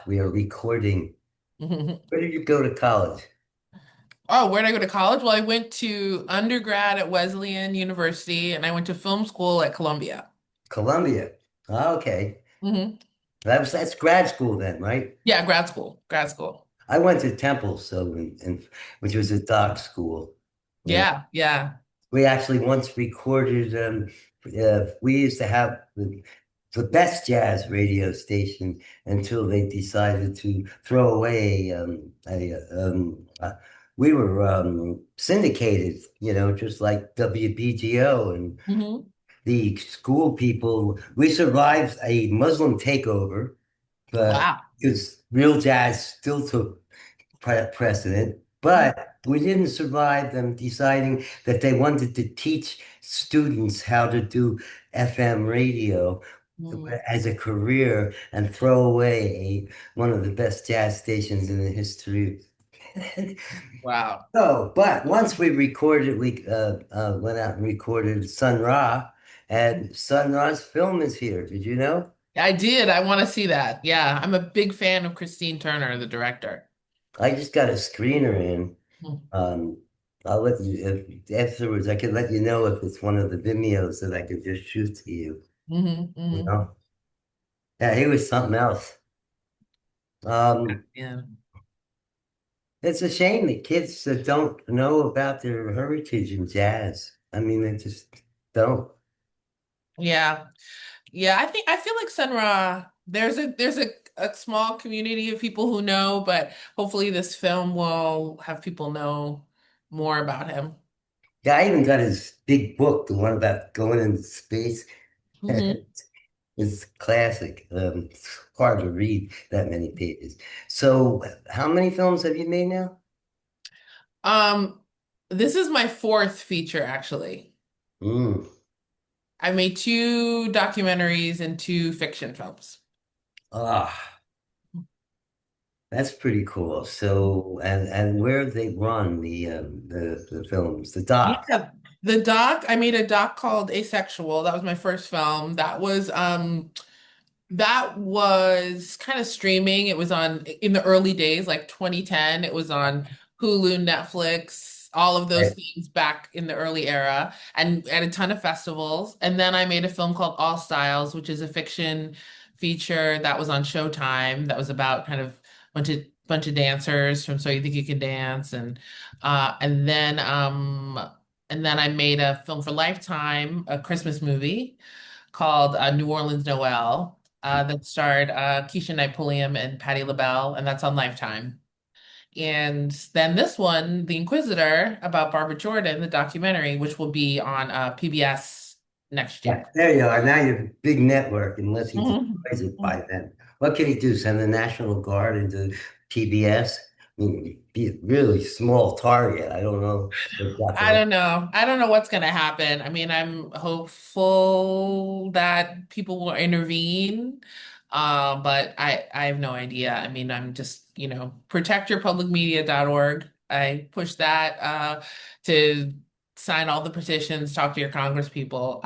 We are recording. Where did you go to college? Oh, where did I go to college? Well, I went to undergrad at Wesleyan University and I went to film school at Columbia. Columbia. Okay. Hmm. That's grad school then, right? Yeah, grad school, grad school. I went to Temple, which was a doc school. Yeah. Yeah, yeah. We actually once recorded, we used to have the best jazz radio station until they decided to throw away we were syndicated, just like WBGO and Hmm. the school people. We survived a Muslim takeover, but Wow. because real jazz still took precedent, but we didn't survive them deciding that they wanted to teach students how to do FM radio Mhm. as a career and throw away one of the best jazz stations in the history. Wow. So, but once we recorded, we went out and recorded Sun Ra, and Sun Ra's film is here. Did you know? I did. I want to see that. Yeah, I'm a big fan of Christine Turner, the director. I just got a screener in. Mm-hmm. Um, I'll let you, if afterwards, I can let you know if it's one of the Vimeos that I could just shoot to you, you Hmm. know? Yeah, he was something else. Um, Yeah. it's a shame that kids that don't know about their heritage in jazz. I mean, they just don't. Yeah. Yeah, I feel like Sun Ra, there's a small community of people who know, but hopefully this film will have people know more about him. Yeah, I even got his big book, the one about going into space. Hmm. It's classic. It's hard to read that many pages. So, how many films have you made now? Um, this is my fourth feature, actually. Mm. I made two documentaries and two fiction films. Ah. That's pretty cool. So, and where they run the films, the doc. Yeah, the doc, I made a doc called Asexual. That was my first film. That was kind of streaming. It was on in the early days, like 2010. It was on Hulu, Netflix, all of those Right. things back in the early era, and at a ton of festivals. And then I made a film called All Styles, which is a fiction feature that was on Showtime. That was about kind of bunch of dancers from So You Think You Can Dance, uh, and then um, and then I made a film for Lifetime, a Christmas movie called New Orleans Noel that starred Keisha Knight Pulliam and Patti LaBelle, and that's on Lifetime. And then this one, The Inquisitor, about Barbara Jordan, the documentary, which will be on PBS next Yeah, year. there you are. Now you have a big network, unless he Mhm. destroys it by then. What can he do? Send the National Guard into PBS? I mean, be a really small target. I don't know if that's I a don't know. I don't know what's going to happen. I mean, I'm hopeful that people will intervene, but I have no idea. I mean, I'm just, protectyourpublicmedia.org. I push that to sign all the petitions, talk to your Congress people.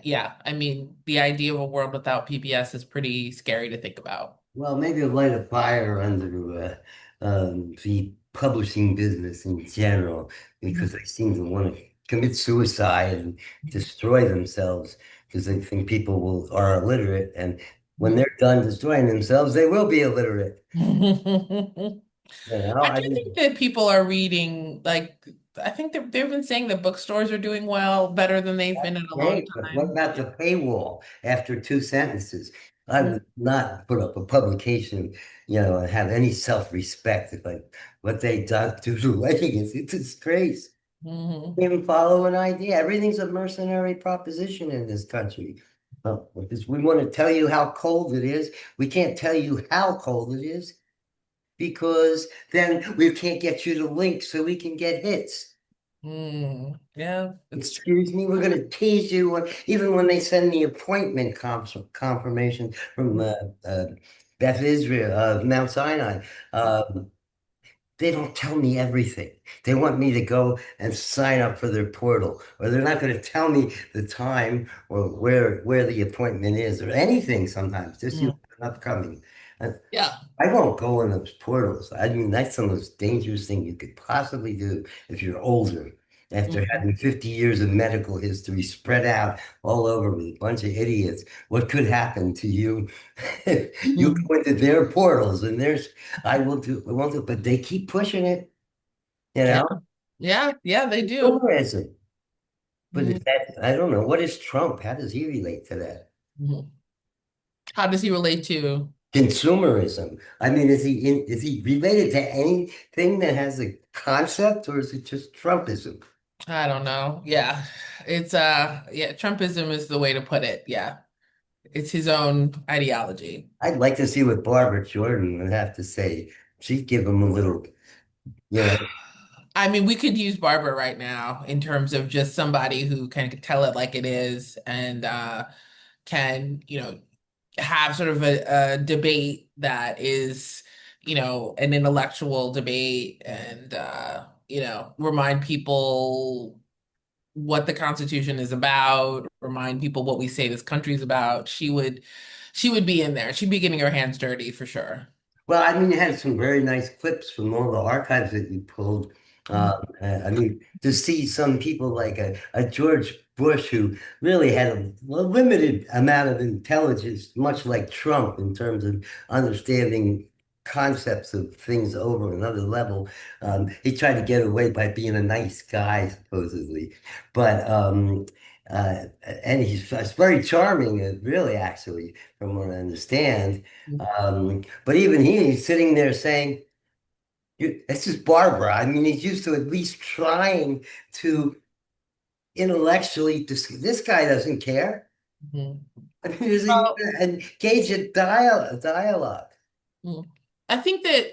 Yeah, I mean, the idea of a world without PBS is pretty scary to think about. well, maybe light a fire under the publishing business in general, because they seem to want to commit suicide and destroy themselves because they think people are illiterate, and when they're done destroying themselves, they will be illiterate. I I do mean, think that people are reading, like, I think that they've been saying that bookstores are doing well, better than they've been in a long great, but what time. about the paywall after two sentences? I Yeah. would not put up a publication, and have any self-respect if what they do to writing is a disgrace. Mhm. Even follow an idea. Everything's a mercenary proposition in this country. Because we want to tell you how cold it is. We can't tell you how cold it is because then we can't get you to link so we can get hits. Yeah, it's true. Excuse me, we're going to tease you even when they send the appointment confirmation from Beth Israel, Mount Sinai. Um, they don't tell me everything. They want me to go and sign up for their portal, or they're not going to tell me the time or where the appointment is or anything sometimes. Just you Mhm. upcoming. Uh, Yeah. I won't go in those portals. I mean, that's the most dangerous thing you could possibly do if you're older. After Mhm. having 50 years of medical history spread out all over with a bunch of idiots, what could happen to you? You Mhm. go into their portals and I won't do, but they keep pushing it, you Yeah. know? Yeah. Yeah, they do. Consumerism. But is Mhm. that, I don't know, what is Trump? How does he relate to that? Mhm. How does he relate to? Consumerism. I mean, is he related to anything that has a concept, or is it just Trumpism? I don't know. Yeah. It's yeah, Trumpism is the way to put it. Yeah. It's his own ideology. I'd like to see what Barbara Jordan would have to say. She'd give him a little, you know, I mean, we could use Barbara right now in terms of just somebody who can tell it like it is and can, have sort of a debate that is, an intellectual debate and remind people what the Constitution is about, remind people what we say this country is about. She would be in there. She'd be getting her hands dirty for sure. well, I mean, you had some very nice clips from all the archives that you pulled. I mean, to see some people like a George Bush who really had a limited amount of intelligence, much like Trump, in terms of understanding concepts of things over another level. He tried to get away by being a nice guy, supposedly, but and he's very charming, really, actually, from what I understand. But even he's sitting there saying, this is Barbara. I mean, he's used to at least trying to intellectually, this guy doesn't care. Mhm. I mean, does he Well, engage a dialogue? mm. I think that,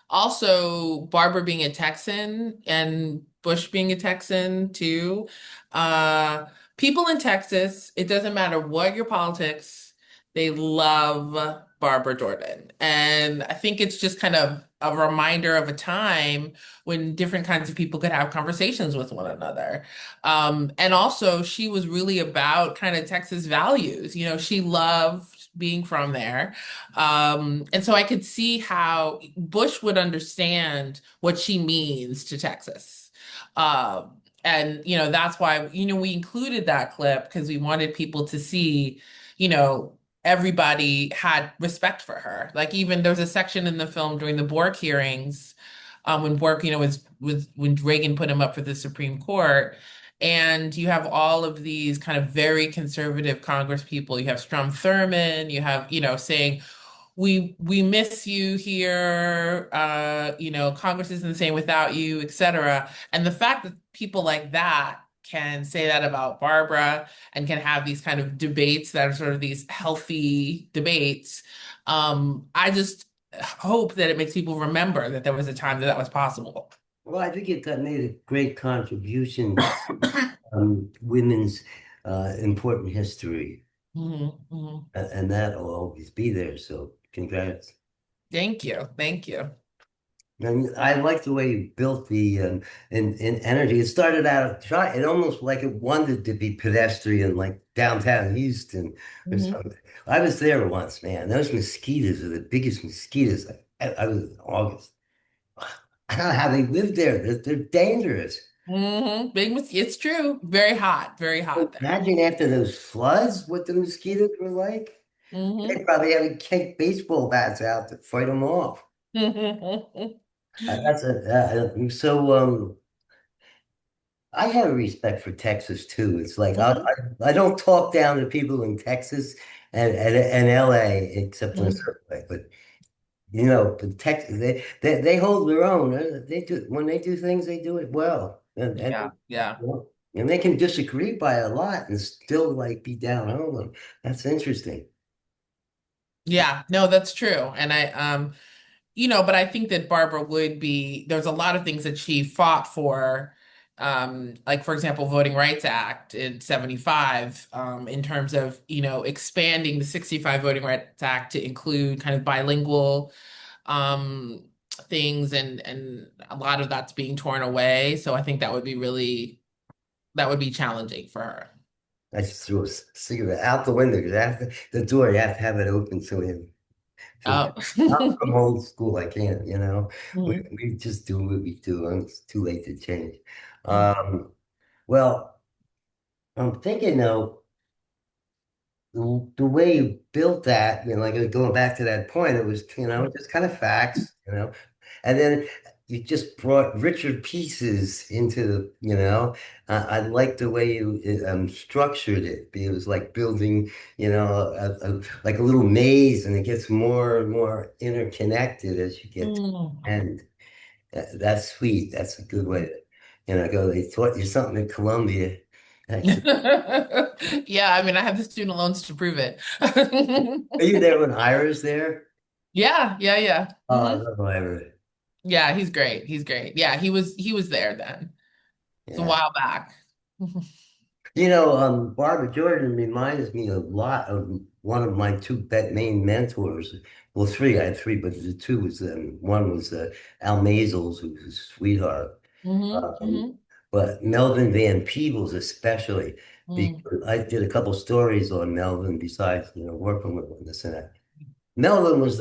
also Barbara being a Texan and Bush being a Texan too, uh, people in Texas, it doesn't matter what your politics, they love Barbara Jordan. And I think it's just kind of a reminder of a time when different kinds of people could have conversations with one another. And also she was really about kind of Texas values. She loved being from there. And so I could see how Bush would understand what she means to Texas. And that's why, we included that clip because we wanted people to see, you know, everybody had respect for her. Like even there's a section in the film during the Bork hearings, when Bork, was when Reagan put him up for the Supreme Court. And you have all of these kind of very conservative Congress people. You have Strom Thurmond, you have, saying, we miss you here, Congress isn't the same without you, etc. And the fact that people like that can say that about Barbara and can have these kind of debates that are sort of these healthy debates, I just hope that it makes people remember that there was a time that that was possible. Well, I think it made a great contribution to women's important history, Mhm, mhm. and that will always be there. So, congrats. Thank you. Thank you. And I like the way you built the in energy. It started out it almost like it wanted to be pedestrian, like downtown Houston or Mhm. something. I was there once, man. Those mosquitoes are the biggest mosquitoes. I was in August. I don't know how they live there. They're dangerous. It's true. Very hot. Very hot there. Imagine after those floods, what the mosquitoes were like. They Hmm. probably had to take baseball bats out to fight them off. That's I have a respect for Texas too. It's like I don't talk down to people in Texas and LA except in a certain way, but the Texas they hold their own. They do when they do things, they do it well, Yeah, yeah. and they can disagree by a lot and still like be down on them. That's interesting. Yeah, no, that's true. And but I think that Barbara would be, there's a lot of things that she fought for, like for example, Voting Rights Act in 75, in terms of, expanding the 65 Voting Rights Act to include kind of bilingual um things, and a lot of that's being torn away. So I think that would be challenging for her. I just threw a cigarette out the window because the door, you have to have it open so we feel Oh. I'm from old school. I can't, we, Mhm. we just do what we do, and it's too late to change. Mhm. Well, I'm thinking though, the way you built that, like going back to that point, it was, just kind of facts, and then you just brought richer pieces into, I like the way you structured it. It was like building, like a little maze, and it gets more and more interconnected as you get to the Mm. end. That's sweet. That's a good way to, go. They taught you something at Columbia. Actually, Yeah, I mean, I have the student loans to prove it. are you there when Ira's there? Yeah, yeah, yeah. Oh, I Hmm. love Ira. Yeah, he's great. He's great. Yeah, he was there then. It's a Yeah. while back. Barbara Jordan reminds me a lot of one of my two main mentors. Well, three, I had three, but the two was, one was Al Maisels, who was a sweetheart. Hmm. Um, Hmm. but Melvin Van Peebles, especially, Mm. because I did a couple stories on Melvin besides, working with him, this and that. Melvin was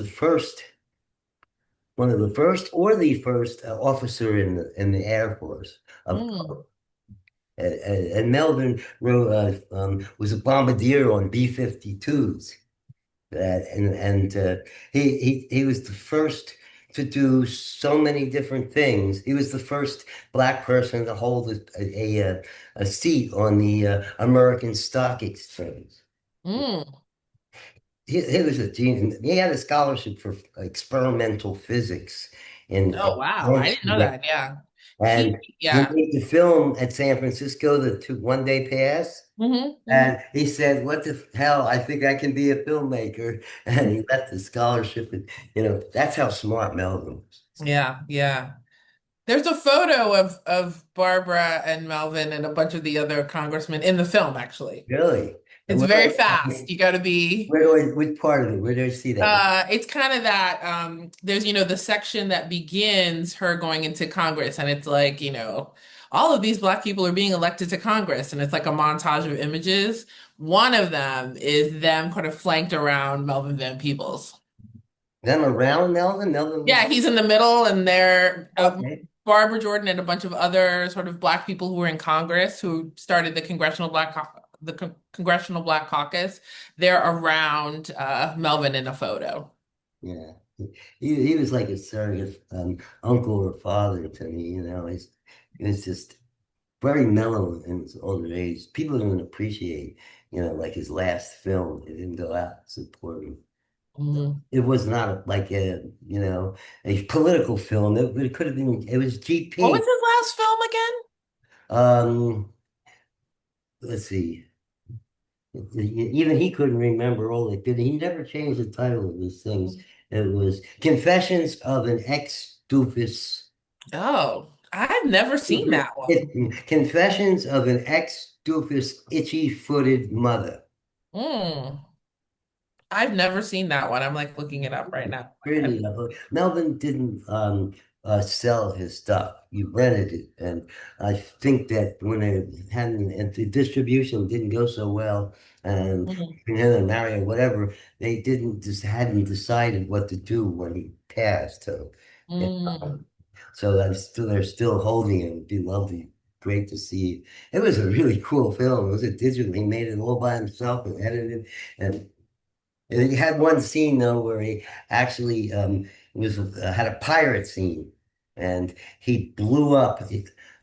one of the first or the first officer in the Air Force of Mm. and Melvin was a bombardier on B-52s. And he was the first to do so many different things. He was the first black person to hold a seat on the American Stock Exchange. Mm. He was a genius. He had a scholarship for experimental physics in Oh, wow. I didn't know Amsterdam. that. Yeah. And he Yeah. made the film at San Francisco, the one day pass. Hmm. Hmm. And he said, "What the hell? I think I can be a filmmaker." And he left the scholarship. And, that's how smart Melvin was. Yeah, yeah. There's a photo of Barbara and Melvin and a bunch of the other congressmen in the film, actually. Really? And It's very fast. You got to be which part of it? Where do I see that? it's kind of that there's the section that begins her going into Congress, and it's like, all of these black people are being elected to Congress, and it's like a montage of images. One of them is them kind of flanked around Melvin Van Peebles. Them around Melvin? Melvin was Yeah, he's in the middle, and they're okay. Barbara Jordan and a bunch of other sort of black people who were in Congress who started the Congressional Black Caucus. They're around Melvin in a photo. Yeah. He was like a surrogate uncle or father to me, he was just very mellow in his older age. People didn't appreciate, like his last film. They didn't go out and support him. Mhm. It was not like a political film. It could have been, it was What was GP. his last film again? Um, let's see. Even he couldn't remember all it did. He never changed the title of his things. It was Confessions of an Ex-Doofus. Oh, I've never seen that one. Confessions of an Ex-Doofus Itchy-Footed Mother. Mm, I've never seen that one. I'm like looking it up right now. Really, Melvin didn't sell his stuff. He rented it, and I think that when they hadn't, and the distribution didn't go so well, and Mhm. him and Mario, whatever, they didn't just hadn't decided what to do when he passed. So, yeah, Mm, they're still holding it. It'd be lovely, great to see. It was a really cool film. It was a digital. He made it all by himself and edited, and he had one scene though where he actually was had a pirate scene, and he blew up.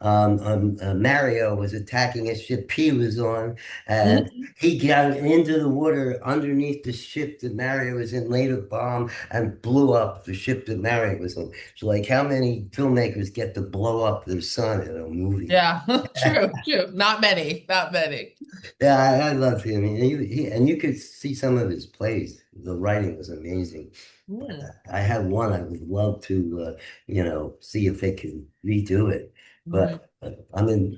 Mario was attacking a ship he was on, and mm. he got into the water underneath the ship that Mario was in, laid a bomb, and blew up the ship that Mario was on. So, like, how many filmmakers get to blow up their son in a movie? Yeah, true, true. Not many, not many. Yeah, I love him. And you could see some of his plays. The writing was amazing. But Mm, I had one I would love to, see if they can redo it. mhm. But I'm in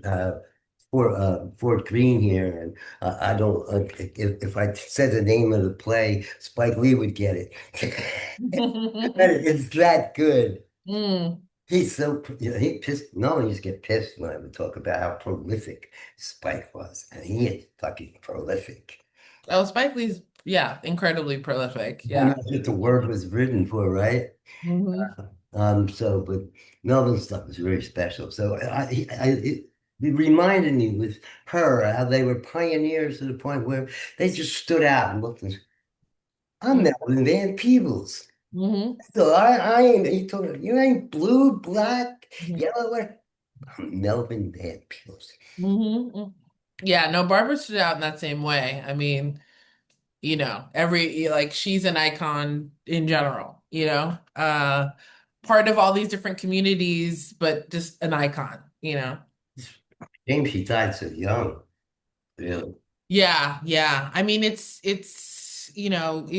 Fort Greene here, and I don't. If I said the name of the play, Spike Lee would get it. But it's that good. Mm. He's so, he pissed, Noel used to get pissed when I would talk about how prolific Spike was. And he is fucking prolific. Oh, Spike Lee's, yeah, incredibly prolific. And Yeah. that's what the word was written for, right? Hmm. But Melvin's stuff was very special. So it reminded me with her how they were pioneers to the point where they just stood out and looked and I'm Melvin Van Peebles. Hmm. So I ain't, he told her, you ain't blue, black, Hmm. yellow, what? I'm Melvin Van Peebles. Hmm. Yeah, no, Barbara stood out in that same way. I mean, every like she's an icon in general, part of all these different communities, but just an icon. James, she died so young, really. Yeah, yeah. I mean, it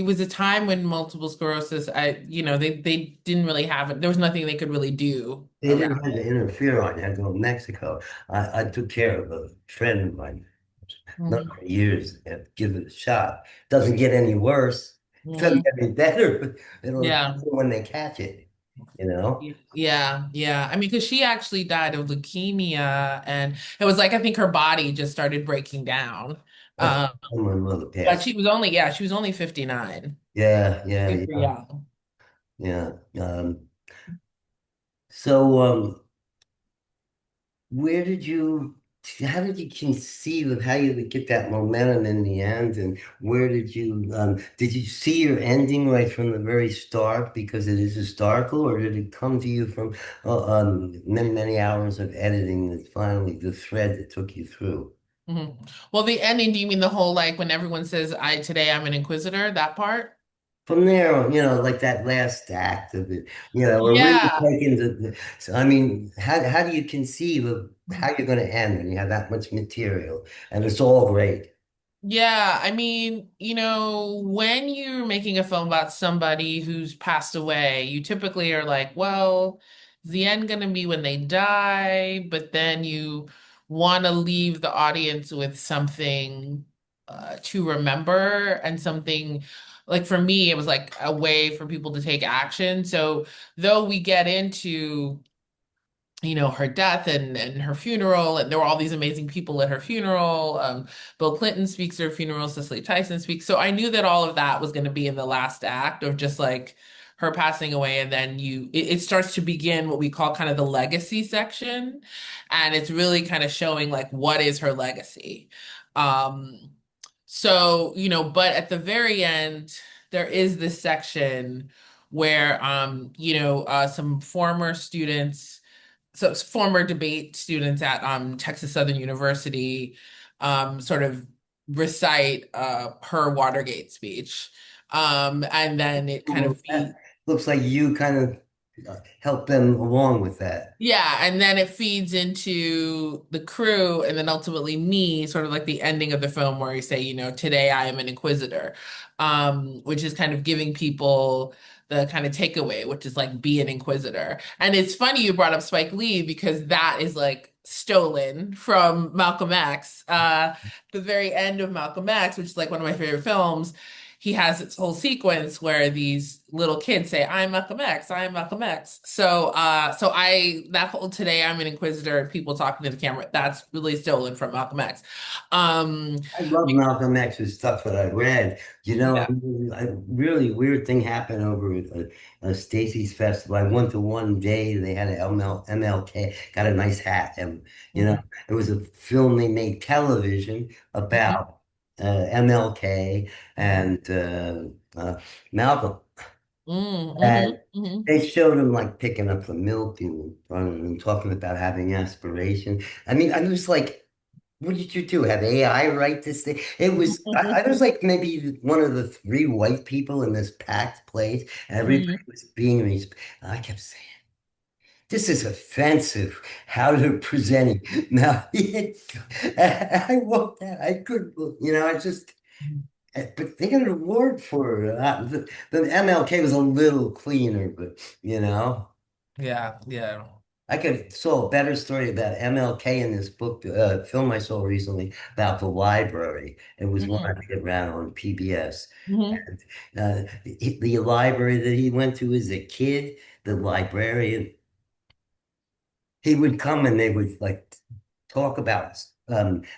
was a time when multiple sclerosis, they didn't really have it. There was nothing they could really do They around didn't have to interfere on it. I had to go to Mexico. I took care of a friend of mine, it. number of years, and give it a shot. Doesn't get any worse. It doesn't Hmm. get any better, but it'll Yeah. when they catch it, you know? Yeah, yeah. I mean, because she actually died of leukemia, and it was like I think her body just started breaking down. That's Um, when my mother but passed. she was only 59. Yeah, yeah, Super yeah, young. yeah. So where did you, how did you conceive of how you would get that momentum in the end? And where did you see your ending right from the very start because it is historical, or did it come to you from many, many hours of editing and finally the thread that took you through? Hmm. Well, the ending, do you mean the whole like when everyone says, today I'm an inquisitor, that part? From there, like that last act of it, we're really Yeah. taking so I mean, how do you conceive of how you're going to end when you have that much material and it's all great? Yeah, I mean, when you're making a film about somebody who's passed away, you typically are like, well, is the end going to be when they die? But then you want to leave the audience with something to remember and something like for me, it was like a way for people to take action. So though we get into her death and her funeral, and there were all these amazing people at her funeral. Bill Clinton speaks at her funeral, Cicely Tyson speaks. So I knew that all of that was going to be in the last act of just like her passing away, and then it starts to begin what we call kind of the legacy section, and it's really kind of showing like what is her legacy. Um, but at the very end, there is this section where some former students, so it's former debate students at Texas Southern University sort of recite her Watergate speech. And then it kind of Well, that looks like you kind of helped them along with that. yeah, and then it feeds into the crew and then ultimately me, sort of like the ending of the film where you say, today I am an inquisitor, which is kind of giving people the kind of takeaway, which is like be an inquisitor. And it's funny you brought up Spike Lee because that is like stolen from Malcolm X. The very end of Malcolm X, which is like one of my favorite films, he has this whole sequence where these little kids say, I'm Malcolm X, I'm Malcolm X. That whole today I'm an inquisitor and people talking to the camera, that's really stolen from Malcolm X. Um, I love Malcolm X's stuff that I read. yeah. A really weird thing happened over at Stacy's Festival. I went to one day, they had an MLK, got a nice hat. And, Mhm. it was a film they made television Mhm. about MLK Mhm. and Malcolm. Mhm. And Mhm. Mhm. they showed him like picking up the milk and talking about having aspiration. I mean, I was like, what did you do? Have AI write this thing? I was like maybe one of the three white people in this packed place, and everybody Mhm. was being, I kept saying, this is offensive. How they're presenting. Now, I walked out. I couldn't, I just, but they got an award for it. The MLK was a little cleaner, but. Yeah, yeah. I could saw a better story about MLK in this book, film I saw recently about the library. It was one I Mm-hmm. think around on PBS. Mm-hmm. And the library that he went to as a kid, the librarian, he would come and they would like talk about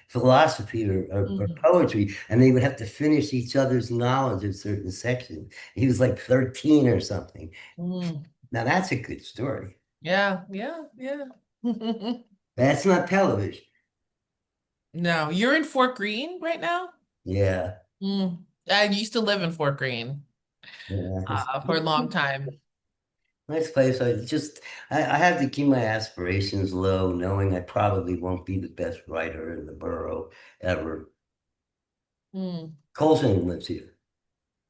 philosophy or Mm-hmm. poetry, and they would have to finish each other's knowledge of certain sections. He was like 13 or something. Mm-hmm. Now that's a good story. Yeah, yeah, yeah. That's not television. No, you're in Fort Greene right now? Yeah. Mm. I used to live in Fort Greene Yeah, for a long time. nice place. I have to keep my aspirations low, knowing I probably won't be the best writer in the borough ever. Mm. Colson lives here.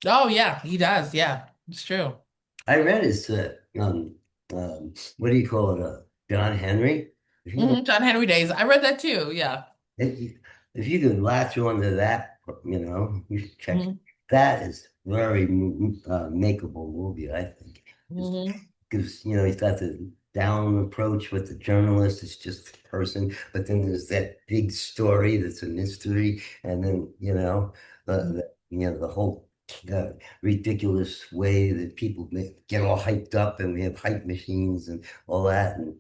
Oh yeah, he does. Yeah, it's true. I read his, what do you call it? John Henry. If you, John Henry Days. I read that too. Yeah. if if you could latch on to that, you should check. Hmm. That is very makeable movie, I think. Hmm. Because he's got the down approach with the journalist. It's just a person, but then there's that big story that's a mystery, and then the whole ridiculous way that people get all hyped up, and we have hype machines and all that, and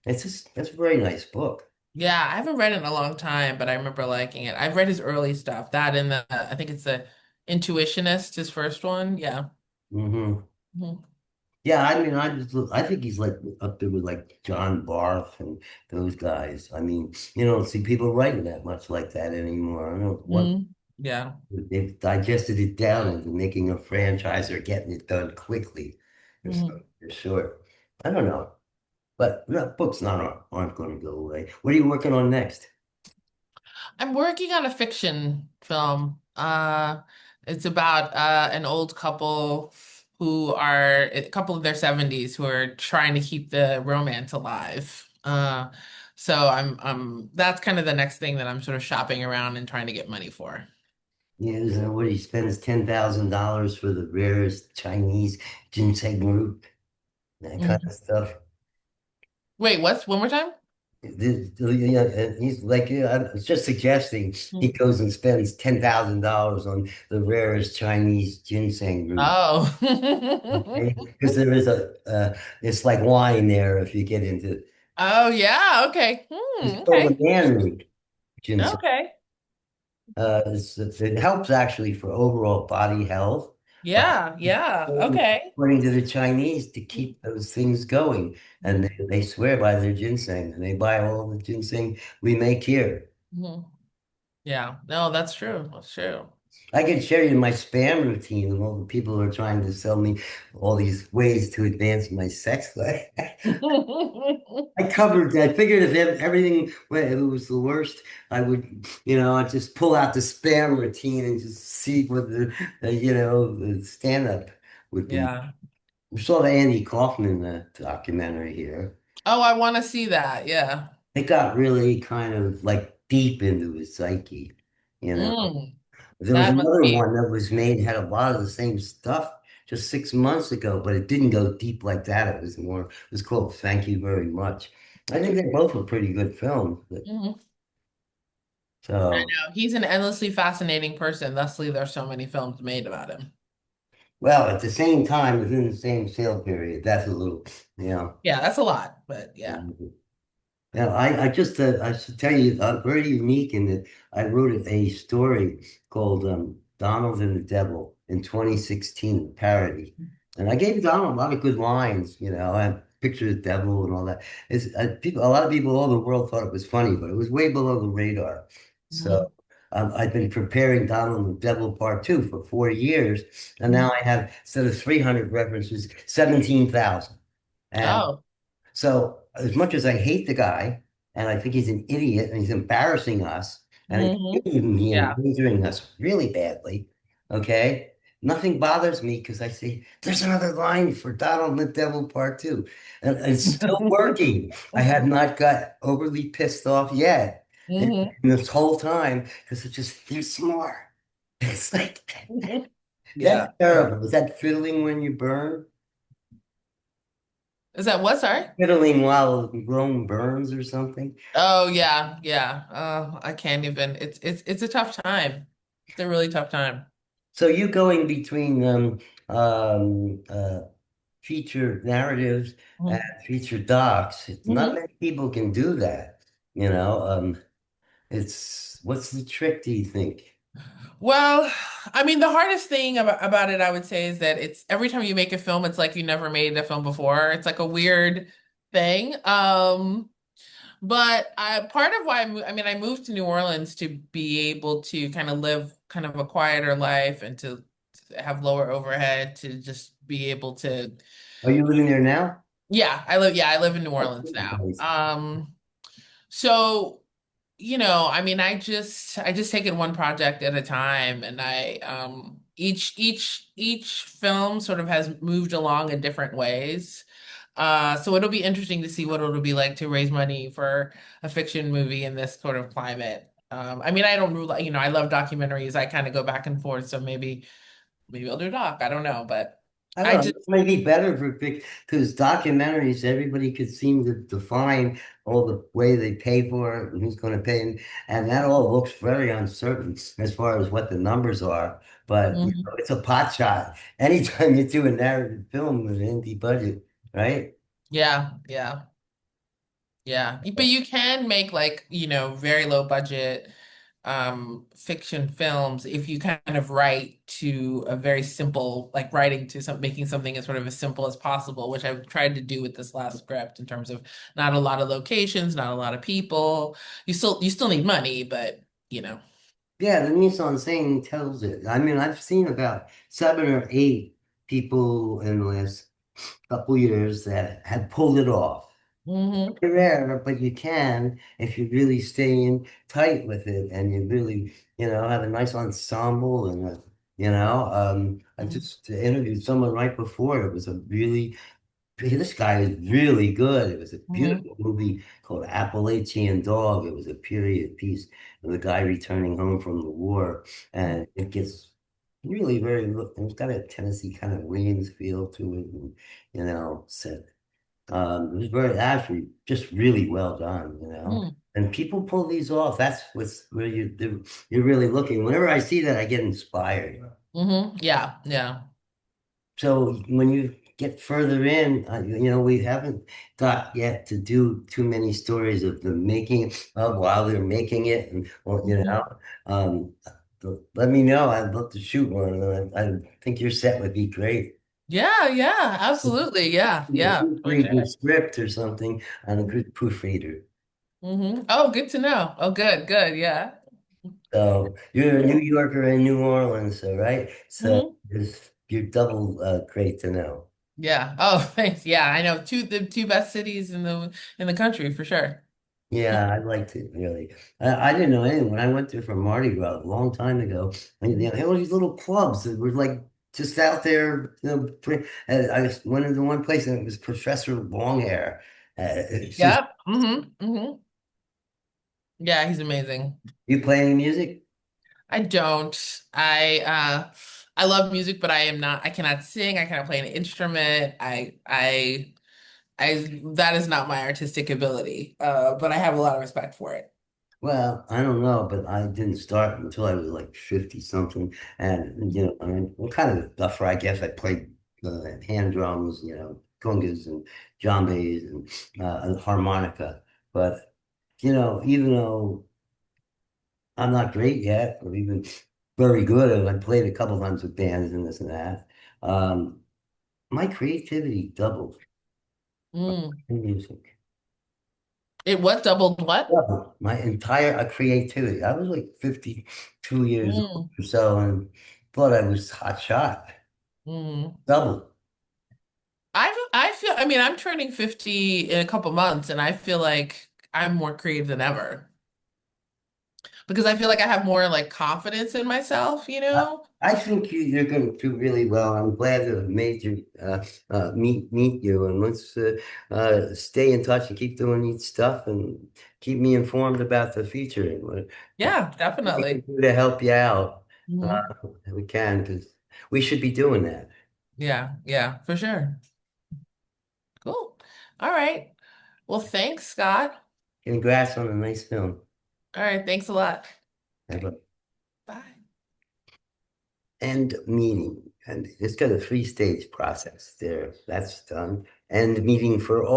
that's a very nice book. Yeah, I haven't read it in a long time, but I remember liking it. I've read his early stuff. That and I think it's the Intuitionist, his first one. Yeah. Hmm. Mhm. Yeah, I mean, I think he's like up there with like John Barth and those guys. I mean, you don't see people writing that much like that anymore. I don't know what Mhm. Yeah. they've digested it down into making a franchise or getting it done quickly or Mhm. something short. I don't know, but no, books aren't going to go away. What are you working on next? I'm working on a fiction film. It's about an old couple who are a couple of their 70s who are trying to keep the romance alive. So that's kind of the next thing that I'm sort of shopping around and trying to get money for. Yeah, is that what he spends $10,000 for the rarest Chinese ginseng root, that kind Mhm. of stuff? Wait, what's one more time? Yeah, and he's like, yeah, I was just suggesting he Mhm. goes and spends $10,000 on the rarest Chinese ginseng root. Oh. Okay? Because there is it's like wine there if you get into. Oh yeah, okay. It's called the Okay. man root ginseng. Okay. It helps actually for overall body health, but Yeah, yeah. Okay. according to the Chinese, to keep those things going, and they swear by their ginseng, and they buy all the ginseng we make here. Mhm. Yeah. No, that's true. That's true. I can share you my spam routine and all the people who are trying to sell me all these ways to advance my sex life. I figured if everything if it was the worst, I would, I'd just pull out the spam routine and just see what the stand-up would be. Yeah. We saw the Andy Kaufman documentary here. Oh, I want to see that. Yeah. It got really kind of like deep into his psyche, you know. Mm, There was that must another be. one that was made, had a lot of the same stuff just 6 months ago, but it didn't go deep like that. It was called Thank You Very Much. I think they both were pretty good films. Mhm. I So, know. He's an endlessly fascinating person. Thusly, there's so many films made about him. well, at the same time, within the same sale period, that's a little, you know. Yeah, that's a lot, but yeah. Yeah, I should tell you, very unique in that I wrote a story called Donald and the Devil in 2016, parody. And I gave Donald a lot of good lines, I had pictures of the devil and all that. A lot of people all over the world thought it was funny, but it was way below the radar. So Mhm. I've been preparing Donald and the Devil Part 2 for 4 years, and now Mhm. I have, instead of 300 references, 17,000. Oh. So as much as I hate the guy, and I think he's an idiot and he's embarrassing us, and I Hmm. think he's Yeah. endangering us really badly, okay? Nothing bothers me because I say, there's another line for Donald and the Devil Part 2. And it's still working. I have not got overly pissed off yet Hmm. in this whole time because there's some more. It's like, Hmm. that's Yeah. terrible. Is that fiddling when you burn? Is that what? Sorry? Fiddling while Rome burns or something. Oh yeah, yeah. I can't even. It's a tough time. It's a really tough time. So you going between um, uh, feature narratives and feature docs. Not Hmm. many people can do that. You know, it's what's the trick, do you think? Well, I mean, the hardest thing about it, I would say, is that it's every time you make a film, it's like you never made a film before. It's like a weird thing. But part of why I mean, I moved to New Orleans to be able to kind of live kind of a quieter life and to have lower overhead, to just be able to, Are you living there now? yeah, I live in New Oh, Orleans now. nice. So, I mean, I just take it one project at a time, and each film sort of has moved along in different ways. So it'll be interesting to see what it'll be like to raise money for a fiction movie in this sort of climate. I mean, I don't rule, I love documentaries. I kind of go back and forth, so maybe I'll do a doc. I don't know, but I I don't know. just It might be better for because documentaries, everybody could seem to define all the way they pay for it and who's going to pay, and that all looks very uncertain as far as what the numbers are. But you know, Mhm. it's a pot shot. Anytime you do a narrative film with an indie budget, right? Yeah, yeah. Yeah, but you can make like, very low budget fiction films if you kind of write to a very simple, like writing to making something as sort of as simple as possible, which I've tried to do with this last script in terms of not a lot of locations, not a lot of people. You still need money, but you know. Yeah, the Nissan saying tells it. I mean, I've seen about 7 or 8 people in the last couple years that have pulled it off. Hmm. Rare, but you can if you really stay in tight with it and you really, have a nice ensemble and I just interviewed someone right before. It was a really, this guy is really good. It was a Hmm. beautiful movie called Appalachian Dog. It was a period piece of the guy returning home from the war, and it gets really very, it's got a Tennessee kind of Williams feel to it, and, so it was very actually just really well done. Hmm. And people pull these off. That's what's where you're really looking. Whenever I see that, I get inspired. Hmm. Yeah, yeah. So when you get further in, we haven't got yet to do too many stories of the making of while they're making it, and Mhm. um, let me know. I'd love to shoot one. And I think your set would be great. Yeah, yeah, absolutely. Yeah, yeah, for Read your sure. script or something on a good proofreader. Oh, good to know. Oh, good, good. Yeah. So you're a New Cool. Yorker in New Orleans, so right? So Hmm. you're double great to know. Yeah. Oh, thanks. Yeah, I know the two best cities in the country for sure. Yeah, I'd like to really. I didn't know anything when I went there for Mardi Gras a long time ago. And Mhm. there were these little clubs that were like just out there. I just went into one place and it was Professor Longhair. It's just Yeah. Yeah, he's amazing. you play any music? I don't. I love music, but I cannot sing. I cannot play an instrument. That is not my artistic ability. But I have a lot of respect for it. Well, I don't know, but I didn't start until I was like 50 something. And, I mean, what kind of duffer, I guess I played hand drums, congas and djembes and harmonica. But, even though I'm not great yet or even very good, and I played a couple times with bands and this and that, um, my creativity doubled Mm. in music. It what doubled what? Doubled my entire creativity. I was like 52 years old Mm. or so and thought I was hot shot. Mm. Doubled. I mean, I'm turning 50 in a couple months, and I feel like I'm more creative than ever because I feel like I have more like confidence in myself, you I, know? I think you're going to do really well. I'm glad to have made you meet you, and let's stay in touch and keep doing neat stuff and keep me informed about the future and what Yeah, we can definitely. do to help you out. Uh, Hmm. we can because we should be doing that. Yeah, yeah, for sure. Cool. All right. Well, thanks, Scott. Congrats on a nice film. All right. Thanks a lot. Have Bye. end meeting, and it's got a 3-stage process there. That's done. End meeting for all.